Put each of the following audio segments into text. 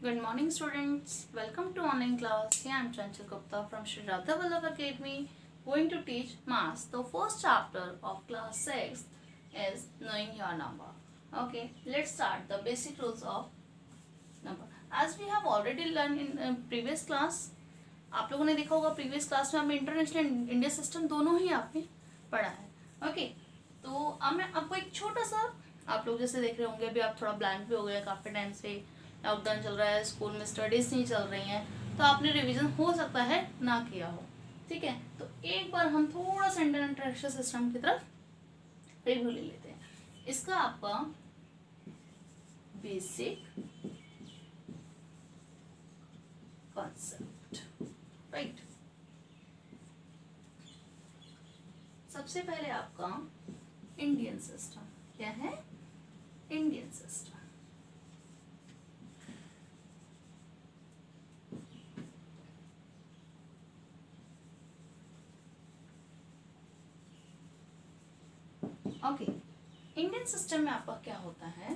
Good morning, students. Welcome to online class. Here I am Chanchal Gupta from Sri Radha Vallabh Academy, going to teach Maths. The first chapter of class 6 is knowing your number. Okay, let's start the basic rules of number. As we have already learned in previous class, आप लोगों ने देखा होगा previous class में हमें international India system दोनों ही आपने पढ़ा है. ओके, तो अब मैं आपको एक छोटा सा, आप लोग जैसे देख रहे होंगे अभी आप थोड़ा ब्लैंक भी हो गए, काफ़ी टाइम से लॉकडाउन चल रहा है, स्कूल में स्टडीज़ नहीं चल रही हैं, तो आपने रिवीजन हो सकता है ना किया हो. ठीक है, तो एक बार हम थोड़ा सा इंटरनेशनल सिस्टम की तरफ रिव्यू ले लेते हैं. इसका आपका बेसिक कॉन्सेप्ट, राइट. सबसे पहले आपका इंडियन सिस्टम क्या है? Indian system. Okay, Indian system में आपका क्या होता है?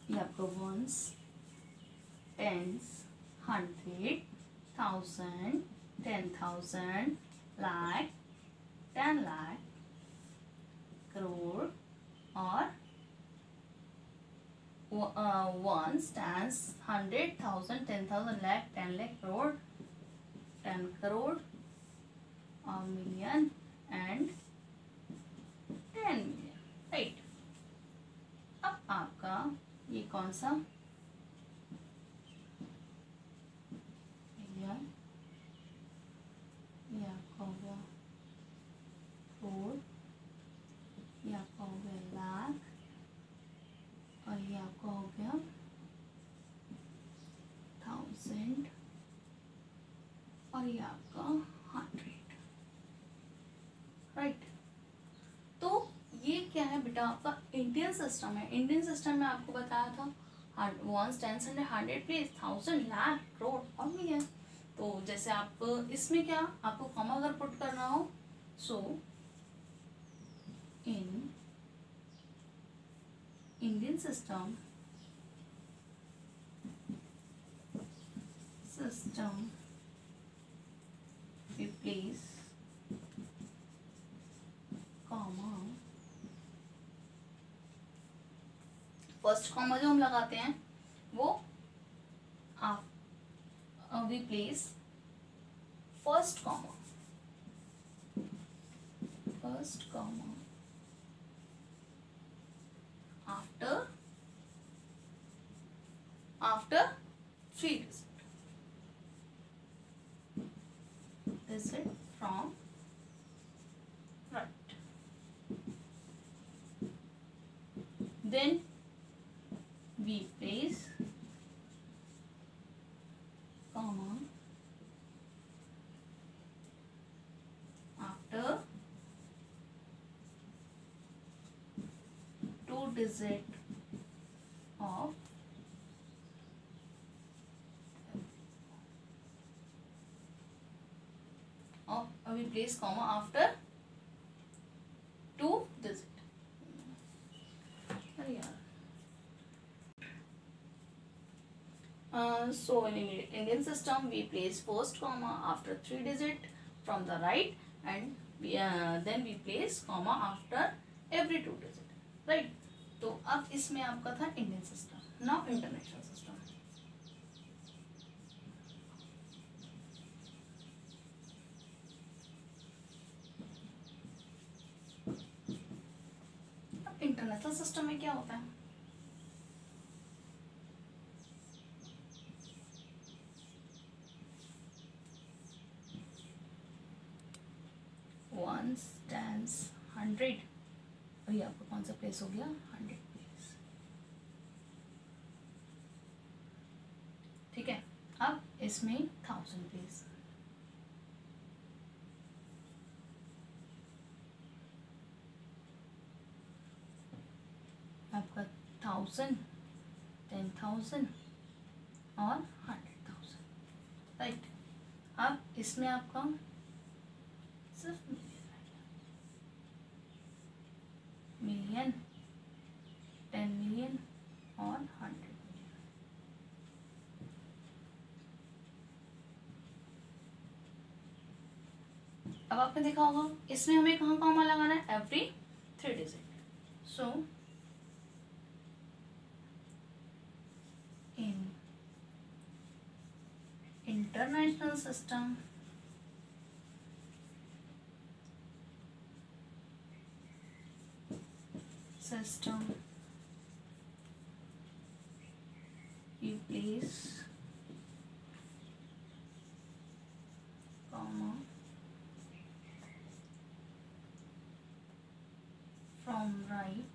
ये आपको वंस, टेंस, 100, 1000, 10,000, लाख, 10 लाख, करोड़ और वंस, टेंस, 100, 1000, 10,000, लाख, 10 लाख, करोड़, 10 करोड़ और मिलियन एंड 10 मिलियन, राइट. अब आपका ये कौन सा मिलियन, ये आपका हो गया करोड़, ये आपका हो गया लाख और ये आपका हो गया 1000 और ये आपका 100, राइट. तो ये क्या है बेटा? आपका इंडियन सिस्टम है. इंडियन सिस्टम में आपको बताया था ones, tens, 100, place, 1000, lakh, crore और मिलियन. तो जैसे आप इसमें क्या आपको कॉमा अगर पुट करना हो, so in Indian system we place comma. First comma जो हम लगाते हैं वो we place first comma after 3 digit from right. Then we place comma after 2 digit of we place comma after 2 digit. So in Indian system we place first comma after 3 digit from the right and then we place comma after every 2 digit, right. तो अब इसमें आपका था Indian system. Now international system. International system में क्या होता है? Once, tens, 100 और ये आपका कौन सा प्लेस हो गया? 100 प्लेस. ठीक है, अब इसमें 1000 प्लेस. आपका 1000, 10,000 और 100,000. इसमें आपका सिर्फ मिलियन, 10 मिलियन और 100 मिलियन। अब आपने देखा होगा इसमें हमें कहाँ कॉमा लगाना है, every 3 digit. So in international system you place comma from right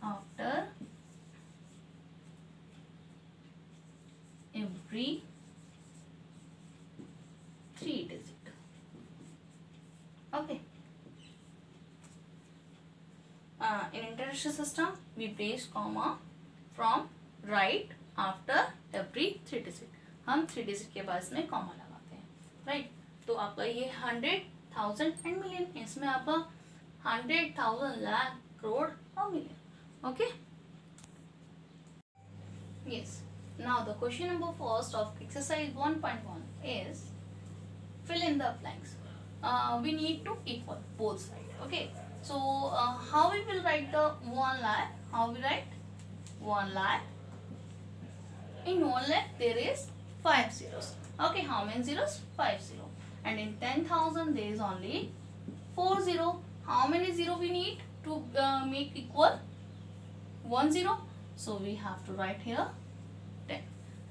after every 3 digit. Okay. In international system we place comma from right after every 3 digit. हम 3 डिजिट के बाद इसमें कॉमा लगाते हैं, राइट। तो आपका ये 100,000 एंड मिलियन, इसमें आपका 100,000 लाख करोड़ और million. Okay, yes. Now the question number first of exercise 1.1 is fill in the blanks. We need to equal both sides. Okay, so how we will write the 1 lakh? How we write 1 lakh? In 1 lakh there is 5 zeros. Okay, how many zeros? 5 zero. And in 10,000 there is only 4 zero. How many zero we need to make equal 1 zero? So we have to write here 10,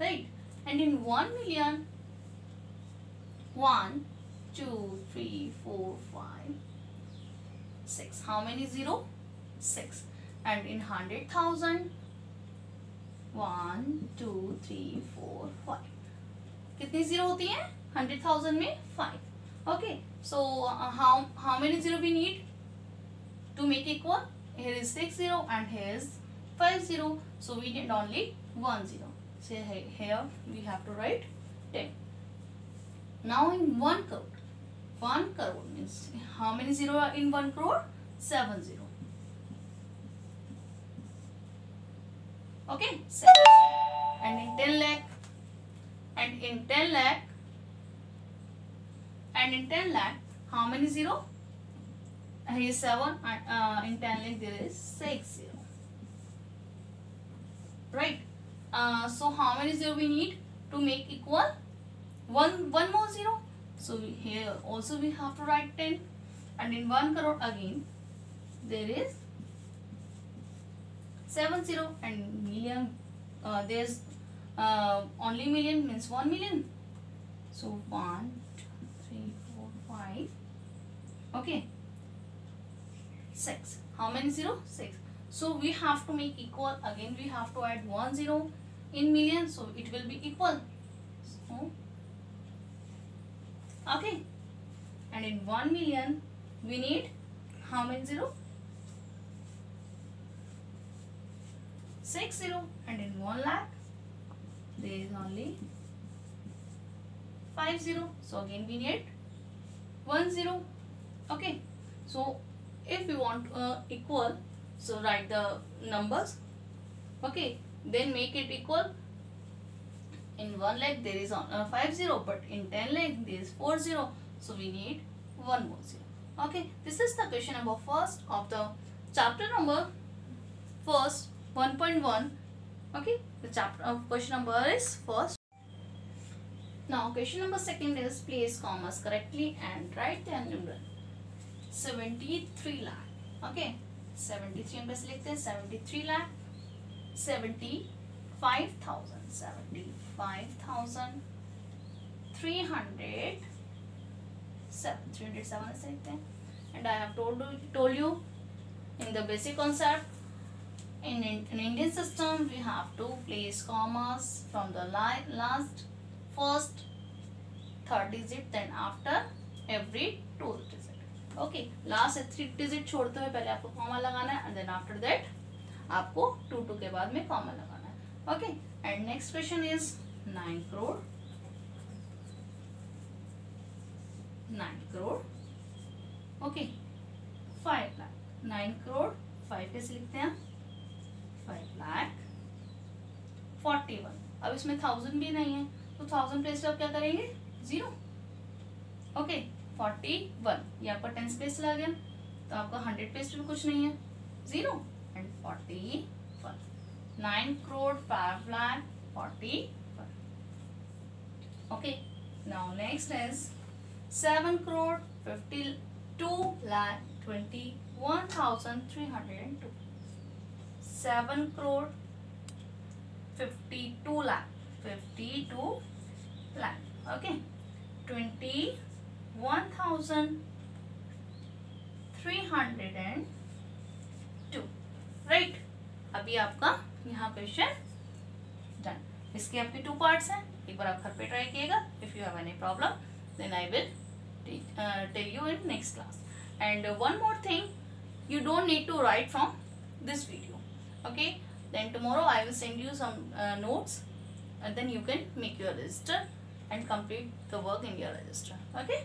right? And in 1 million, 1, 2, 3, 4, 5, 6. How many zero? 6. And in 100,000, 1, 2, 3, 4, 5. कितनी zero होती है 100,000 में? 5. Okay, so how many zero we need to make equal? Here is 6 zero and here is 5 zero, so we need only 1 zero. So here we have to write 10. Now in 1 crore, 1 crore means how many zero are in 1 crore? 7 zero. Okay, 7 zero. And in 10 lakh, and in 10 lakh, and in 10 lakh, how many zero? Here is 7, and in 10 lakh there is 6 zero. Right? So how many zero we need to make equal? One more zero. So here also we have to write 10. And in 1 crore again there is 7 zero, and million there's only million means 1 million. So 1, 2, 3, 4, 5. Okay. 6. How many zero? 6. So we have to make equal. Again we have to add 1 zero in million, so it will be equal. So okay. And in 1 million we need how many zero? 6 zero. And in 1 lakh there is only 5 zero, so again we need 1 zero. Okay, so if we want equal, so write the numbers. Okay, then make it equal. In 1 lakh there is 5 zero, but in 10 lakh there is 4 zero, so we need 1 more zero. Okay, this is the question number first of the chapter number first 1.1. Okay, the chapter of question number is first. Now question number second is place commas correctly and write the numeral 73 lakh. Okay, 73 हम कैसे लिखते हैं? 73 lakh, 75,000, 307 ऐसे लिखते हैं. And I have told you in the basic concept, in Indian system we have to place commas from the last, first, third digit, then after every 2 digit. Okay, last 3 digit छोड़ते हुए पहले आपको comma लगाना है, and then after that आपको 2 के बाद में कॉमन लगाना है. Okay, and next question is 9 crore. 9 crore. Okay, 5 lakh. 9 crore 5 कैसे लिखते हैं? 5 लाख 41. अब इसमें 1000 भी नहीं है तो 1000 प्लेस पे आप क्या करेंगे? 0. ओके, 41 ये आपका 10 प्लेस चला गया तो आपका 100 प्लेस पे भी कुछ नहीं है, 0 and 41. 9 crore 5 lakh 41. Okay, now next is 7 crore 52 lakh 21,302. 7 crore 52 lakh. Okay, 21,302. Right, अभी आपका यहाँ क्वेश्चन डन. इसके आपके 2 पार्ट्स हैं. एक बार आप घर पे ट्राई कीजिएगा. If you have any problem then I will tell you in next class. And one more thing, you don't need to write from this video. Okay, then tomorrow I will send you some notes and then you can make your register and complete the work in your register. Okay.